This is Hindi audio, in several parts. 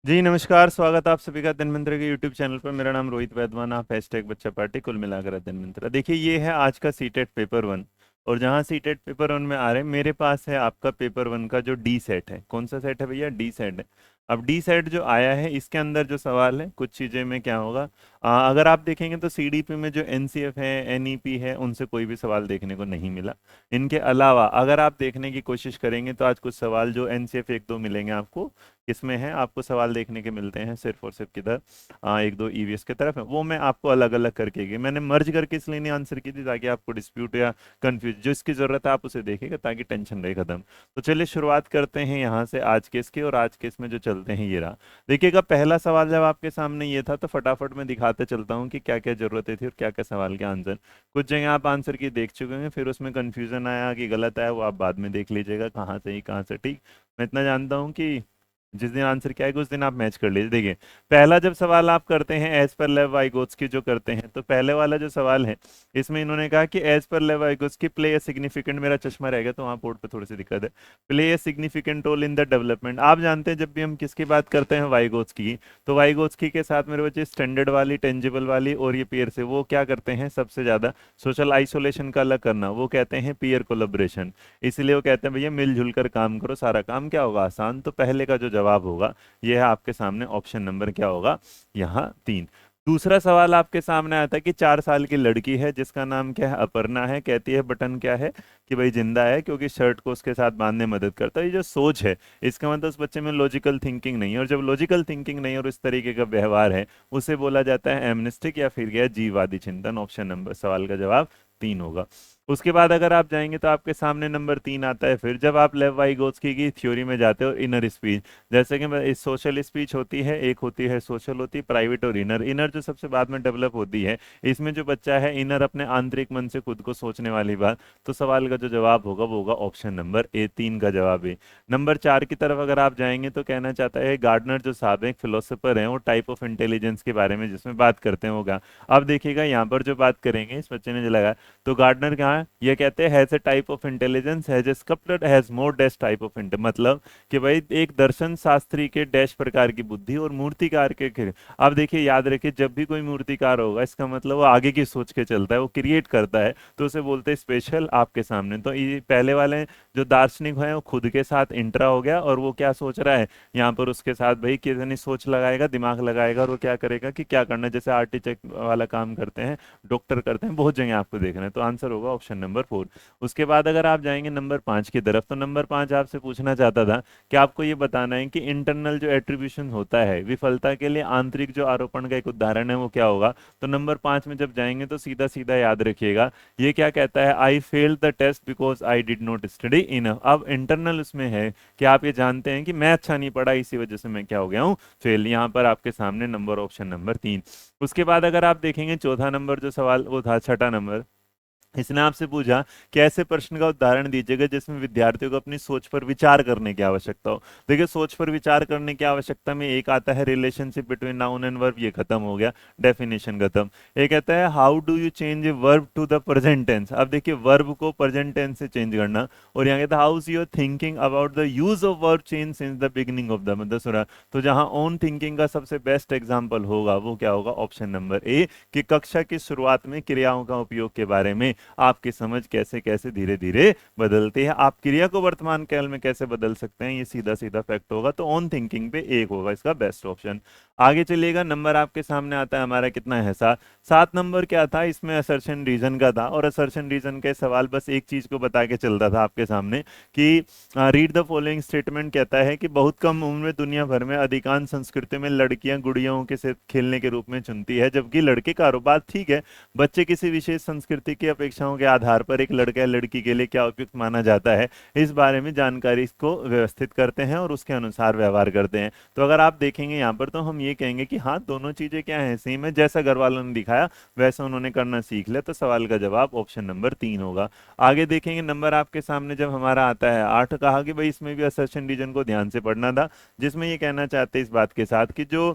जी नमस्कार, स्वागत है आप सभी का अध्ययन मंत्र के यूट्यूब चैनल पर। मेरा नाम रोहित वैद्यवान, आप हैशटैग बच्चा पार्टी कुल मिलाकर अध्ययन मंत्र। देखिए ये है आज का सीटेट पेपर वन। और जहाँ सीटेट पेपर वन में आ रहे हैं, मेरे पास है आपका पेपर वन का जो डी सेट है। कौन सा सेट है भैया? डी सेट है। अब डी सेट जो आया है इसके अंदर जो सवाल है, कुछ चीज़ें में क्या होगा, अगर आप देखेंगे तो सीडीपी में जो एनसीएफ है, एनईपी है, उनसे कोई भी सवाल देखने को नहीं मिला। इनके अलावा अगर आप देखने की कोशिश करेंगे तो आज कुछ सवाल जो एनसीएफ एक दो मिलेंगे आपको, इसमें है आपको सवाल देखने के मिलते हैं सिर्फ और सिर्फ किधर, एक दो ईवीएस की तरफ है। वो मैं आपको अलग अलग करके की, मैंने मर्ज करके इसलिए नहीं आंसर की थी ताकि आपको डिस्प्यूट या कंफ्यूज, जो इसकी जरूरत है आप उसे देखेगा ताकि टेंशन रहे खत्म। तो चलिए शुरुआत करते हैं यहाँ से आज के इसके, और आज के इसमें जो चलते हैं ये रहा। देखिएगा पहला सवाल जब आपके सामने ये था तो फटाफट मैं दिखाते चलता हूँ कि क्या क्या जरूरतें थी और क्या क्या सवाल के आंसर। कुछ जगह आप आंसर की देख चुके हैं, फिर उसमें कंफ्यूजन आया कि गलत आया, वो आप बाद में देख लीजिएगा कहाँ से ही कहाँ से ठीक। मैं इतना जानता हूँ कि जिस दिन आंसर क्या है उस दिन आप मैच कर लीजिए। देखिए पहला जब सवाल आप करते हैं एज पर लेव वाइगोत्स्की जो करते हैं, तो पहले वाला जो सवाल है इसमें इन्होंने कहा कि एज पर लेव वाइगोत्स्की प्ले ए सिग्निफिकेंट, मेरा चश्मा रहेगा तो वहां बोर्ड पे थोड़ी सी दिक्कत है, play a significant role in the development. आप जानते हैं जब भी हम किसकी बात करते हैं वाइगोत्स्की की, तो वाइगोत्स्की के साथ मेरे बच्चे स्टैंडर्ड वाली, टेंजिबल वाली और ये पीयर से, वो क्या करते हैं सबसे ज्यादा सोशल आइसोलेशन का अलग करना, वो कहते हैं पीयर कोलेबोरेशन। इसलिए वो कहते हैं भैया मिलजुल कर काम करो, सारा काम क्या होगा आसान। तो पहले का जो जवाब होगा यह है आपके सामने ऑप्शन नंबर क्या होगा यहाँ 3। दूसरा सवाल आपके सामने आता है कि 4 साल की लड़की है जिसका नाम क्या है, अपर्णा है। कहती है बटन क्या है, कि भाई जिंदा है क्योंकि शर्ट को उसके साथ बांधने में मदद करता है। ये जो सोच है इसका मतलब उस बच्चे में लॉजिकल थिंकिंग नहीं है, और जब लॉजिकल थिंकिंग नहीं और इस तरीके का व्यवहार है उसे बोला जाता है एमनिस्टिक या फिर गया जीववादी चिंतन। ऑप्शन नंबर सवाल का जवाब 3 होगा। उसके बाद अगर आप जाएंगे तो आपके सामने नंबर 3 आता है, फिर जब आप लेव वाइगोत्स्की की थ्योरी में जाते हो इनर स्पीच, जैसे कि इस सोशल स्पीच होती है, एक होती है सोशल, होती है प्राइवेट और इनर। इनर जो सबसे बाद में डेवलप होती है, इसमें जो बच्चा है इनर अपने आंतरिक मन से खुद को सोचने वाली बात। तो सवाल का जो जवाब होगा वो होगा ऑप्शन नंबर ए, 3 का जवाब है। नंबर 4 की तरफ अगर आप जाएंगे तो कहना चाहता है गार्डनर जो साहब है एक फिलोसोफर है, वो टाइप ऑफ इंटेलिजेंस के बारे में जिसमें बात करते हैं होगा। अब देखिएगा यहाँ पर जो बात करेंगे इस बच्चे ने जो लगा, तो गार्डनर कहाँ है, ये कहते हैं has a type of intelligence, has a sculptor, has more dash type of intelligence, मतलब कि भाई एक दर्शन शास्त्री के डैश प्रकार की बुद्धि और मूर्तिकार के अब देखिए याद रखिए जब भी कोई मूर्तिकार होगा इसका मतलब वो आगे की सोच के चलता है, वो क्रिएट करता है, तो उसे बोलते हैं स्पेशल आपके सामने। तो ये पहले वाले जो दार्शनिक है वो खुद के साथ इंट्रा हो गया, और वो क्या सोच रहा है यहाँ पर उसके साथ भाई कितनी सोच लगाएगा, दिमाग लगाएगा, और वो क्या करेगा कि क्या करना है, जैसे आर्टिटेक्ट वाला काम करते हैं, डॉक्टर करते हैं, बहुत जगह आपको देखना है। तो आंसर होगा ऑप्शन नंबर 4। उसके बाद अगर आप जाएंगे नंबर 5 की तरफ, तो नंबर 5 आपसे पूछना चाहता था कि आपको ये बताना है कि इंटरनल जो एट्रीब्यूशन होता है विफलता के लिए आंतरिक जो आरोपण का एक उदाहरण है वो क्या होगा। तो नंबर 5 में जब जाएंगे तो सीधा सीधा याद रखिएगा ये क्या कहता है, I failed the test because I did not study enough. अब इंटरनल उसमें है कि आप ये जानते हैं कि मैं अच्छा नहीं पढ़ा इसी वजह से मैं क्या हो गया हूँ, फेल। यहाँ पर आपके सामने नंबर ऑप्शन नंबर 3। उसके बाद अगर आप देखेंगे चौथा नंबर जो सवाल वो था, छठा नंबर, इसने आपसे पूछा कि ऐसे प्रश्न का उदाहरण दीजिएगा जिसमें विद्यार्थियों को अपनी सोच पर विचार करने की आवश्यकता हो। देखिए सोच पर विचार करने की आवश्यकता में एक आता है relationship between noun and verb, ये खत्म हो गया, डेफिनेशन खत्म। एक कहता है how do you change a verb to the present tense. अब देखिए वर्ब को प्रेजेंट टेंस से चेंज करना, और यहाँ कहता है how is your thinking about the use of verb change since the beginning of the मतलब सुना। तो जहां ओन थिंकिंग का सबसे बेस्ट एग्जाम्पल होगा वो क्या होगा, ऑप्शन नंबर ए, कि कक्षा की शुरुआत में क्रियाओं का उपयोग के बारे में आपकी समझ कैसे कैसे धीरे धीरे बदलती है, आप क्रिया को वर्तमान काल में कैसे बदल सकते हैं, ये सीधा सीधा फैक्ट होगा। तो ऑन थिंकिंग पे एक होगा इसका बेस्ट ऑप्शन। आगे चलिएगा, नंबर आपके सामने आता है हमारा कितना है, 7। 7 नंबर क्या था, इसमें असर्शन रीजन का था, और असर्शन रीजन के सवाल बस एक चीज को बता के चलता था आपके सामने कि रीड द फॉलोइंग स्टेटमेंट, कहता है कि बहुत कम उम्र में दुनिया भर में अधिकांश संस्कृति में लड़कियां गुड़ियों के साथ खेलने के रूप में चुनती है जबकि लड़के कारोबार। ठीक है, बच्चे किसी विशेष संस्कृति की अपेक्षाओं के आधार पर एक लड़का या लड़की के लिए क्या उपयुक्त माना जाता है, इस बारे में जानकारी को व्यवस्थित करते हैं और उसके अनुसार व्यवहार करते हैं। तो अगर आप देखेंगे यहाँ पर तो हम ये कहेंगे कि हाँ दोनों चीजें क्या है, सेम है, जैसा घर वालों ने दिखाया वैसा उन्होंने करना सीख लिया। तो सवाल का जवाब ऑप्शन नंबर 3 होगा। आगे देखेंगे नंबर आपके सामने जब हमारा आता है 8, कहा कि भाई इसमें भी असर्शन रीजन को ध्यान से पढ़ना था, जिसमें ये कहना चाहते हैं इस बात के साथ कि जो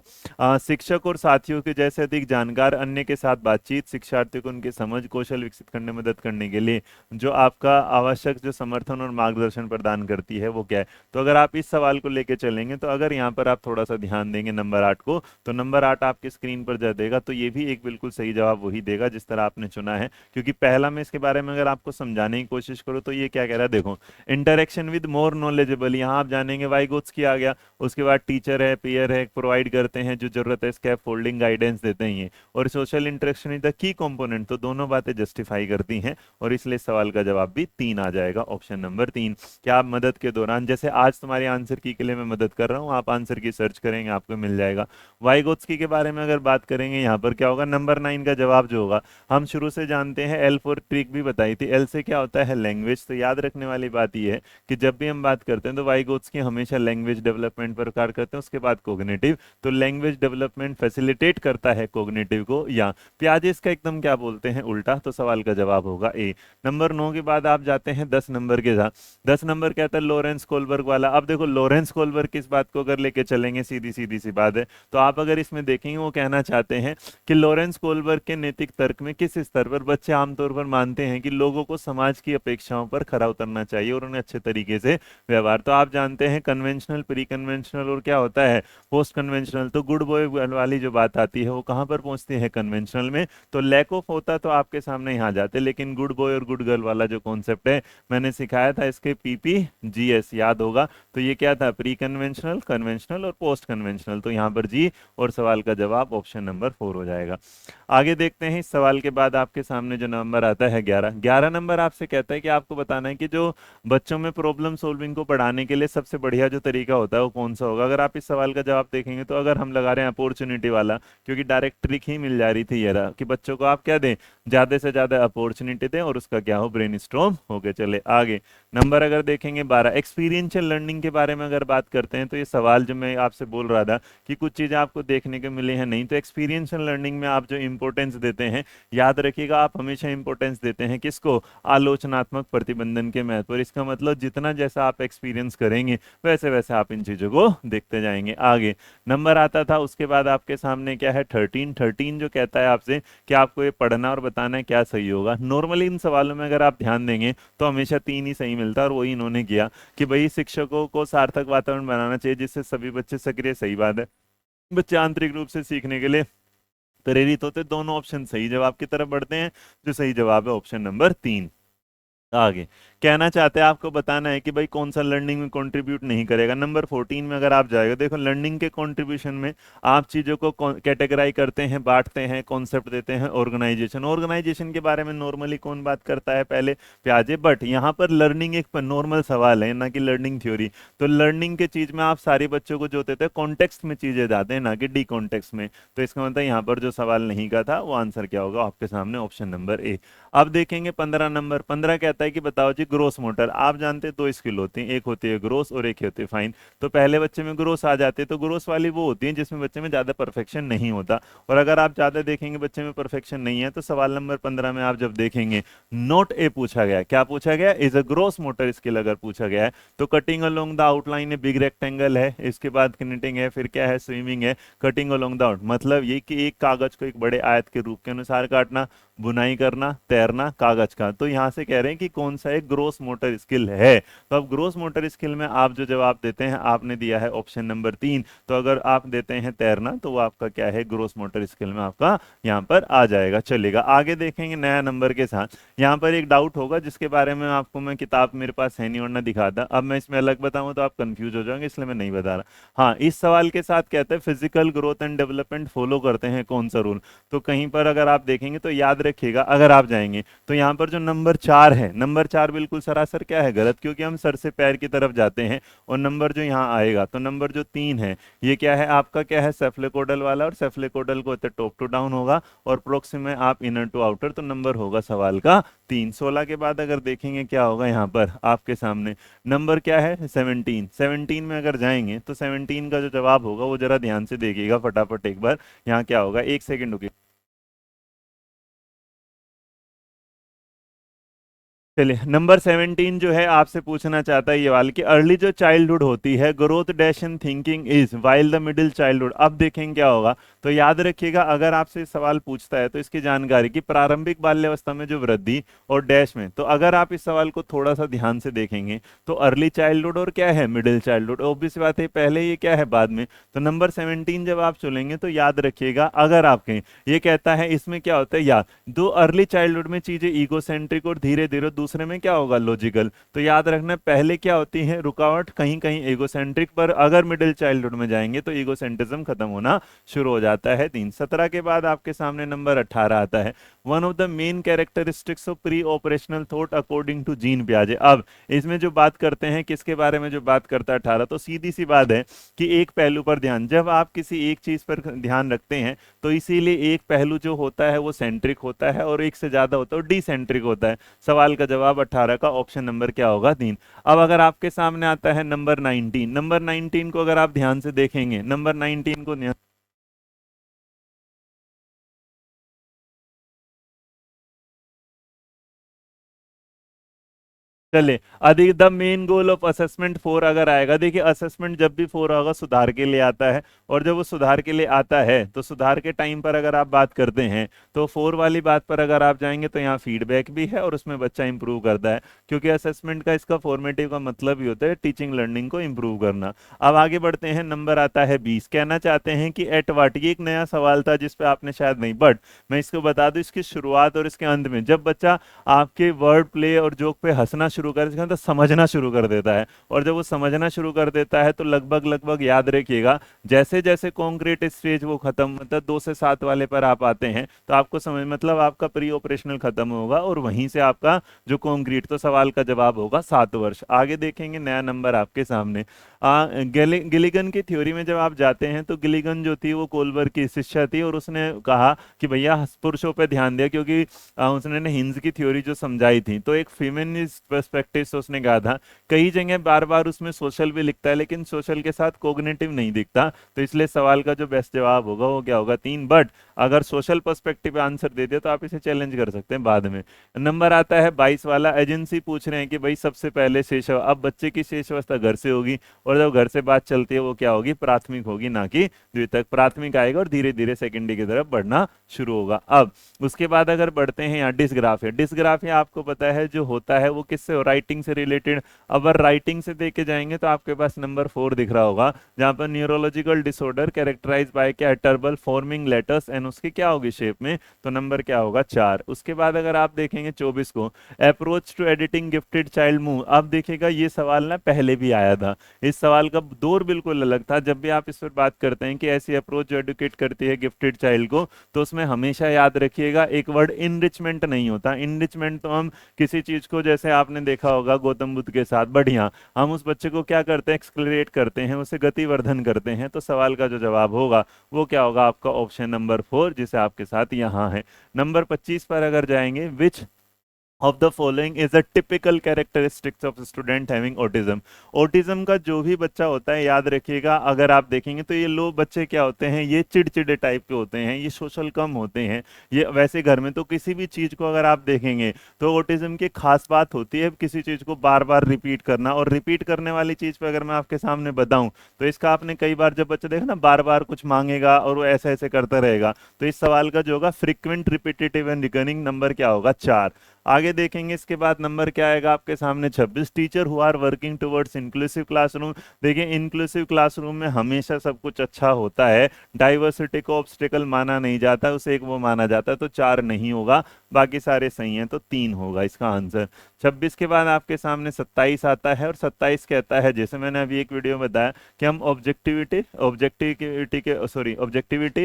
शिक्षक और साथियों के जैसे अधिक जानकार अन्य के साथ बातचीत शिक्षार्थी को उनकी समझ कौशल विकसित करने में मदद करने के लिए जो आपका आवश्यक जो समर्थन और मार्गदर्शन प्रदान करती है वो क्या है। तो अगर आप इस सवाल को लेके चलेंगे तो अगर यहाँ पर आप थोड़ा सा ध्यान देंगे नंबर 8 को, तो नंबर 8 आपकी स्क्रीन पर जा देगा, तो ये भी एक बिल्कुल सही जवाब वही देगा जिस तरह आपने चुना है। क्योंकि पहला में इसके बारे में अगर आपको समझाने की कोशिश करो तो ये क्या कह रहा है, देखो इंटरेक्शन विद मोर नॉलेजेबल, यहाँ आप जानेंगे वाइगोत्स की आ गया, उसके बाद टीचर है, पेयर है, प्रोवाइड करते हैं जो जरूरत है, स्कैप फोल्डिंग गाइडेंस देते हैं ये, और social interaction is the key component, तो दोनों बातें जस्टिफाई करती हैं, और इसलिए सवाल का जवाब भी 3 आ जाएगा, ऑप्शन नंबर 3। क्या आप मदद के दौरान, जैसे आज तुम्हारे आंसर की के लिए मैं मदद कर रहा हूँ, आप आंसर की सर्च करेंगे आपको मिल जाएगा। वाइगोत्स्की के बारे में अगर बात करेंगे यहाँ पर क्या होगा, नंबर 9 का जवाब जो होगा, हम शुरू से जानते हैं एल फॉर ट्रिक भी बताई थी, एल से क्या होता है लैंग्वेज, तो याद रखने वाली बात यह है कि जब भी हम बात करते हैं तो वाइगोत्स्की हमेशा लैंग्वेज डेवलपमेंट पर कार्य करते हैं, उसके बाद कोग्निटिव, तो लैंग्वेज डेवलपमेंट फैसिलिटेट करता है कोग्निटिव को, या पियाजेस का एकदम क्या बोलते हैं उल्टा, तो सवाल का जवाब होगा ए। नंबर 9 के बाद आप जाते हैं 10 नंबर के साथ। 10 नंबर कहता है लॉरेंस कोलबर्ग वाला। अब देखो लॉरेंस कोलबर्ग किस बात को अगर लेके चलेंगे, सीधी सीधी सी बात है, तो आप अगर इसमें देखेंगे वो कहना चाहते हैं कि लॉरेंस कोलबर्ग के नैतिक तर्क में किस स्तर पर बच्चे आमतौर पर मानते हैं कि लोगों को समाज की अपेक्षाओं पर खरा उतरना चाहिए और उन्हें अच्छे तरीके से व्यवहार, तो आप जानते हैं कन्वेंशनल, प्री कन्वेंशनल और क्या होता है पोस्ट कन्वेंशनल, तो गुड बॉय वाली जो बात आती है वो कहां पर पहुंचती है कन्वेंशनल में, तो लैक ऑफ होता तो आपके सामने यहाँ जाते, लेकिन गुड बॉय और गुड गर्ल वाला जो कॉन्सेप्ट है मैंने सिखाया था इसके पीपी जीएस याद होगा, तो ये क्या था प्री कन्वेंशनल, कन्वेंशनल और पोस्ट कन्वेंशनल, तो यहाँ पर जी, और सवाल का जवाब ऑप्शन नंबर 4 हो जाएगा। आगे देखते हैं, इस सवाल के बाद आपके सामने जो नंबर आता है 11, 11 नंबर आपसे कहता है कि आपको बताना है कि जो बच्चों में प्रॉब्लम सॉल्विंग को पढ़ाने के लिए सबसे बढ़िया जो तरीका होता है वो कौन सा होगा। अगर आप इस सवाल का जवाब देखेंगे तो अगर हम लगा रहे हैं अपॉर्चुनिटी वाला, क्योंकि डायरेक्ट ट्रिक ही मिल जा रही थी ये रहा कि बच्चों को आप क्या दें, ज्यादा से ज्यादा अपॉर्चुनिटी दें और उसका क्या हो ब्रेनस्टॉर्म होके चले आगे। नंबर अगर देखेंगे 12, एक्सपीरियंशियल लर्निंग के बारे में अगर बात करते हैं तो ये सवाल जो मैं आपसे बोल रहा था कि कुछ चीजें आपको देखने को मिली हैं नहीं, तो एक्सपीरियंशियल लर्निंग में आप जो इंपॉर्टेंस देते हैं, याद रखिएगा आप हमेशा इंपॉर्टेंस देते हैं किसको, आलोचनात्मक प्रतिबंधन के महत्व पर, इसका मतलब जितना जैसा आप एक्सपीरियंस करेंगे वैसे वैसे आप इन चीजों को देखते जाएंगे आगे। नंबर आता था उसके बाद आपके सामने क्या है 13, 13 जो कहता है आपसे कि आपको ये पढ़ना और बताना है क्या सही होगा। नॉर्मली इन सवालों में अगर आप ध्यान देंगे तो हमेशा 3 ही सही मिलता है, और वही इन्होंने किया कि भाई शिक्षकों को सार्थक वातावरण बनाना चाहिए जिससे सभी बच्चे सक्रिय, सही बात है, बच्चे आंतरिक रूप से सीखने के लिए प्रेरित होते, दोनों ऑप्शन सही जवाब की तरफ बढ़ते हैं, जो सही जवाब है ऑप्शन नंबर 3। आगे कहना चाहते हैं आपको बताना है कि भाई कौन सा लर्निंग में कंट्रीब्यूट नहीं करेगा। नंबर 14 में अगर आप जाएगा, देखो लर्निंग के कंट्रीब्यूशन में आप चीजों को कैटेगराइज करते हैं, बांटते हैं, कॉन्सेप्ट देते हैं। ऑर्गेनाइजेशन, ऑर्गेनाइजेशन के बारे में नॉर्मली कौन बात करता है पहले, प्याजे, बट यहाँ पर लर्निंग एक नॉर्मल सवाल है ना कि लर्निंग थ्योरी, तो लर्निंग के चीज में आप सारे बच्चों को जो देते हैं कॉन्टेक्स्ट में चीजें जाते हैं ना कि डी कॉन्टेक्स्ट में, तो इसका मतलब यहाँ पर जो सवाल नहीं का था वो आंसर क्या होगा आपके सामने ऑप्शन नंबर ए। अब देखेंगे 15 नंबर, 15 कहता है कि बताओ जी ग्रोस मोटर, आप जानते हैं 2 स्किल होती हैं, एक होती है ग्रोस और एक होती है फाइन, तो पहले बच्चे में ग्रोस आ जाते हैं, तो ग्रोस वाली वो होती है जिसमें बच्चे में ज्यादा परफेक्शन नहीं होता, और अगर आप ज्यादा देखेंगे बच्चे में परफेक्शन नहीं है तो सवाल नंबर 15 में आप जब देखेंगे नोट ए पूछा गया, क्या पूछा गया, is a gross motor skill अगर पूछा गया है, तो कटिंग अलोंग द आउटलाइन है, बिग रेक्टेंगल है, इसके बाद कनेक्टिंग है, फिर क्या है स्विमिंग है, कटिंग अलोंग द आउट, मतलब ये कि एक कागज को एक बड़े आयत के रूप के अनुसार काटना, बुनाई करना, तैरना कागज का, तो यहां से कह रहे हैं कि कौन सा एक ग्रोस मोटर स्किल है, तो अब ग्रोस मोटर स्किल में आप जो जवाब देते हैं आपने दिया है ऑप्शन नंबर 3, तो अगर आप देते हैं तैरना तो वो आपका क्या है ग्रोस मोटर स्किल में आपका यहां पर आ जाएगा। चलेगा आगे देखेंगे नया नंबर के साथ, यहां पर एक डाउट होगा जिसके बारे में आपको मैं किताब मेरे पास है नहीं और ना दिखाता, अब मैं इसमें अलग बताऊं तो आप कंफ्यूज हो जाएंगे इसलिए मैं नहीं बता रहा। हाँ, इस सवाल के साथ कहते हैं physical growth and development follow करते हैं कौन सा रूल, तो कहीं पर अगर आप देखेंगे तो याद रखिएगा अगर आप जाएंगे तो यहाँ पर जो नंबर 4 है, नंबर 4 बिल्कुल सरासर क्या है गलत, क्योंकि हम सर से पैर की तरफ जाते हैं, और नंबर जो यहाँ आएगा तो नंबर जो 3 है ये क्या है आपका, क्या है सेफ्लेकोडल वाला, और सेफ्लेकोडल को टॉप टू डाउन होगा और प्रोक्सिम आप इनर टू आउटर, तो नंबर होगा सवाल का 3। 16 के बाद अगर देखेंगे क्या होगा यहाँ पर आपके सामने नंबर क्या है 17, 17 में अगर जाएंगे तो 17 का जो जवाब होगा वो जरा ध्यान से देखिएगा फटाफट एक बार, यहाँ क्या होगा, एक सेकेंड रुकिए, चलिए नंबर 17 जो है आपसे पूछना चाहता है ये वाला कि अर्ली जो चाइल्डहुड होती है growth dash in thinking is while the middle childhood. अब देखेंगे क्या होगा। तो याद रखिएगा अगर आपसे सवाल पूछता है तो इसकी जानकारी की प्रारंभिक बाल्यावस्था में जो वृद्धि और डैश में, तो अगर आप इस सवाल को थोड़ा सा ध्यान से देखेंगे तो अर्ली चाइल्डहुड और क्या है मिडिल चाइल्डहुड, ऑब्वियस बात है पहले ये क्या है बाद में। तो नंबर 17 जब आप चुनेंगे तो याद रखिएगा अगर आप कहें ये कहता है इसमें क्या होता है याद, दो अर्ली चाइल्डहुड में चीजें इगोसेंट्रिक और धीरे धीरे दूसरे में क्या होगा लॉजिकल। तो याद रखना पहले क्या होती है रुकावट कहीं कहीं इगोसेंट्रिक पर, अगर मिडिल चाइल्डहुड में जाएंगे तो इगोसेंट्रिज्म खत्म होना शुरू हो जाता है। 17 के बाद आपके सामने नंबर 18 आता है one of the main characteristics of pre operational thought according to Jean पियाजे। अब इसमें जो बात करते हैं किसके बारे में जो बात करता है 18, तो सीधी सी बात है कि एक पहलू पर ध्यान, जब आप किसी एक चीज पर ध्यान रखते हैं तो इसीलिए एक पहलू जो होता है वो सेंट्रिक होता है और एक से ज्यादा होता है वो डिसेंट्रिक होता है। सवाल का जवाब 18 का ऑप्शन नंबर क्या होगा 3। अब अगर आपके सामने आता है नंबर 19, नंबर 19 को अगर आप ध्यान से देखेंगे नंबर 19 को चले अधिक the main goal of assessment 4 अगर आएगा, देखिए असेसमेंट जब भी 4 होगा सुधार के लिए आता है, और जब वो सुधार के लिए आता है तो सुधार के टाइम पर अगर आप बात करते हैं तो 4 वाली बात पर अगर आप जाएंगे तो यहाँ फीडबैक भी है और उसमें बच्चा इंप्रूव करता है, क्योंकि असेसमेंट का इसका फॉर्मेटिव का मतलब ही होता है टीचिंग लर्निंग को इंप्रूव करना। अब आगे बढ़ते हैं, नंबर आता है 20, कहना चाहते हैं कि एट वाट, ये एक नया सवाल था जिसपे आपने शायद नहीं, बट मैं इसको बता दूं इसकी शुरुआत और इसके अंत में जब बच्चा आपके वर्ड प्ले और जोक पे हंसना शुरू कर इसका मतलब समझना शुरू कर देता है, और जब वो समझना शुरू कर देता है तो लगभग लगभग याद रखिएगा जैसे जैसे कॉन्क्रीट स्टेज वो खत्म मतलब 2 से 7 वाले पर आप आते हैं तो आपको समझ मतलब आपका प्री ऑपरेशनल खत्म होगा और वहीं से आपका जो कॉन्क्रीट, तो सवाल का जवाब होगा 7 वर्ष। आगे देखेंगे नया नंबर आपके सामने गिलिगन की थ्योरी में जब आप जाते हैं तो गिलिगन जो थी वो कोलबर की शिष्या थी और उसने कहा कि भैया पुरुषों पे ध्यान दिया, क्योंकि उसने हिंस की थ्योरी जो समझाई थी तो एक फेमिनिस्ट पर्सपेक्टिव से उसने कहा था। कई जगह बार बार उसमें सोशल भी लिखता है लेकिन सोशल के साथ कोग्निटिव नहीं दिखता, तो इसलिए सवाल का जो बेस्ट जवाब होगा वो क्या होगा 3। बट अगर सोशल पर्सपेक्टिव आंसर दे दिया तो आप इसे चैलेंज कर सकते हैं बाद में। नंबर आता है 22 वाला, एजेंसी पूछ रहे हैं कि भाई सबसे पहले शेष, अब बच्चे की शेष अवस्था घर से होगी और जब घर से बात चलती है वो क्या होगी प्राथमिक होगी ना कि द्वितीयक, प्राथमिक आएगा और धीरे धीरे सेकेंडरी की तरफ बढ़ना शुरू होगा। अब उसके बाद अगर बढ़ते हैं यहाँ डिस्ग्राफिया, डिस्ग्राफिया आपको पता है जो होता है वो किससे राइटिंग से रिलेटेड। अगर राइटिंग से देखे जाएंगे तो आपके पास नंबर 4 दिख रहा होगा जहां पर न्यूरोलॉजिकल डिसऑर्डर कैरेक्टराइज बाय क्या टर्बल फॉर्मिंग लेटर्स एंड उसकी क्या होगी शेप में, तो नंबर क्या होगा 4। उसके बाद अगर आप देखेंगे 24 को, approach to editing gifted child move. अब देखिएगा ये सवाल ना पहले भी आया था, इस सवाल का दौर बिल्कुल अलग था। जब भी आप इस पर बात करते हैं कि ऐसी अप्रोच जो एडुकेट करती है गिफ्टेड चाइल्ड को, तो उसमें हमेशा याद रखिएगा एक वर्ड इनरिचमेंट नहीं होता। इनरिचमेंट तो हम किसी चीज को, जैसे आपने देखा होगा गौतम बुद्ध के साथ, बढ़िया हम उस बच्चे को क्या करते हैं एक्सक्लरेट करते हैं, उसे गतिवर्धन करते हैं। तो सवाल का जो जवाब होगा वो क्या होगा आपका ऑप्शन नंबर 4, जिसे आपके साथ यहाँ है। नंबर 25 पर अगर जाएंगे, which of the following is a typical characteristics of student having autism. Autism का जो भी बच्चा होता है याद रखिएगा अगर आप देखेंगे तो ये लो बच्चे क्या होते हैं, ये चिड़चिड़े टाइप के होते हैं, ये सोशल कम होते हैं, ये वैसे घर में तो किसी भी चीज को अगर आप देखेंगे तो ऑटिज्म की खास बात होती है किसी चीज को बार बार रिपीट करना। और रिपीट करने वाली चीज पे अगर मैं आपके सामने बताऊं तो इसका आपने कई बार जब बच्चा देखा ना बार बार कुछ मांगेगा और वो ऐसे ऐसे करता रहेगा, तो इस सवाल का जो होगा frequent repetitive and recurring, number क्या होगा 4। आगे देखेंगे इसके बाद नंबर क्या आएगा आपके सामने 26, teacher who are working towards inclusive classroom. देखिए इंक्लूसिव क्लासरूम में हमेशा सब कुछ अच्छा होता है, डाइवर्सिटी को ऑब्स्टिकल माना नहीं जाता, उसे एक वो माना जाता है, तो 4 नहीं होगा, बाकी सारे सही हैं तो 3 होगा इसका आंसर। 26 के बाद आपके सामने 27 आता है और 27 कहता है जैसे मैंने अभी एक वीडियो में बताया कि हम ऑब्जेक्टिविटी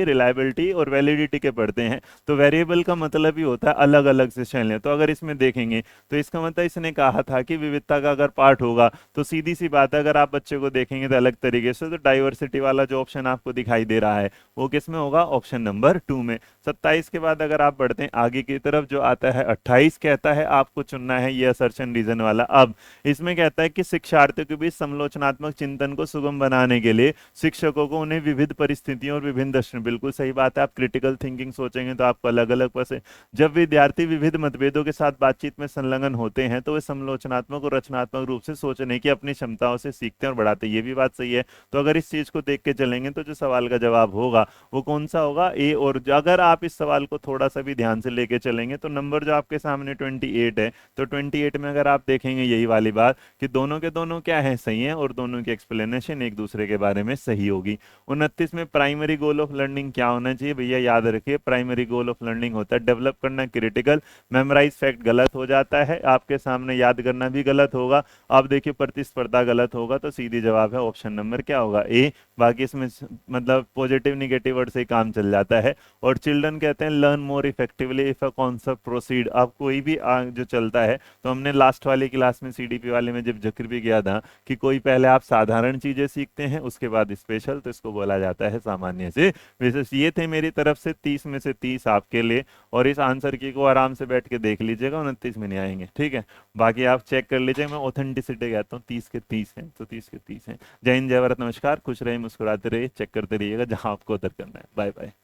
रिलायबिलिटी और वैलिडिटी के पढ़ते हैं, तो वेरिएबल का मतलब ही होता है अलग अलग से चलें। तो अगर इसमें देखेंगे तो इसका मतलब इसने कहा था कि विविधता का अगर पार्ट होगा तो सीधी सी बात है अगर आप बच्चे को देखेंगे तो अलग तरीके से, तो डाइवर्सिटी वाला जो ऑप्शन आपको दिखाई दे रहा है वो किस में होगा ऑप्शन नंबर 2 में। 27 के बाद अगर आप बढ़ते हैं आगे की तरफ तरफ जो आता है 28 कहता है आपको चुनना है ये असर्शन रीजन वाला। अब इसमें कहता है कि शिक्षार्थियों के बीच समालोचनात्मक चिंतन को सुगम बनाने के लिए शिक्षकों को उन्हें विविध परिस्थितियों और विभिन्न दर्शन, बिल्कुल सही बात है, आप क्रिटिकल थिंकिंग सोचेंगे तो आपको अलग अलग पसंद। जब विद्यार्थी विविध मतभेदों के साथ बातचीत में संलग्न होते हैं तो वे समालोचनात्मक और रचनात्मक रूप से सोचने की अपनी क्षमताओं से सीखते हैं और बढ़ाते हैं। ये भी बात सही है। तो अगर इस चीज को देख के चलेंगे तो जो सवाल का जवाब होगा वो कौन सा होगा, ए। और अगर आप इस सवाल को थोड़ा सा भी ध्यान से लेके चलेंगे तो नंबर जो आपके सामने 28 है, तो 28 में अगर आप देखेंगे यही वाली बात कि दोनों के दोनों क्या है, सही है, और दोनों की एक्सप्लेनेशन एक दूसरे के बारे में सही होगी। 29 में प्राइमरी गोल ऑफ लर्निंग क्या होना चाहिए भैया, याद रखिए प्राइमरी गोल ऑफ लर्निंग होता है डेवलप करना क्रिटिकल। मेमोराइज फैक्ट गलत हो जाता है आपके सामने, याद करना भी गलत होगा। आप देखिए प्रतिस्पर्धा गलत होगा, तो सीधी जवाब है ऑप्शन नंबर क्या होगा, ए। बाकी इसमें मतलब पॉजिटिव निगेटिव वर्ड से ही काम चल जाता है। और चिल्ड्रन कहते हैं learn more effectively if a concept proceed. अब कोई भी जो चलता है, तो हमने लास्ट वाली क्लास में सीडीपी वाले में जब जिक्र भी किया था कि कोई पहले आप साधारण चीजें सीखते हैं उसके बाद स्पेशल, तो इसको बोला जाता है सामान्य से विशेष। ये थे मेरी तरफ से 30 में से 30 आपके लिए, और इस आंसर की को आराम से बैठ के देख लीजिएगा, 29 में नहीं आएंगे, ठीक है। बाकी आप चेक कर लीजिए, मैं ऑथेंटिसिटी कहता हूँ, 30 के 30 हैं तो 30 के 30 हैं। जय हिंद, जय भारत, नमस्कार, खुश रहिए, मुस्कुराते रहिए, चेक करते रहिएगा जहां आपको उतर करना है। Bye bye.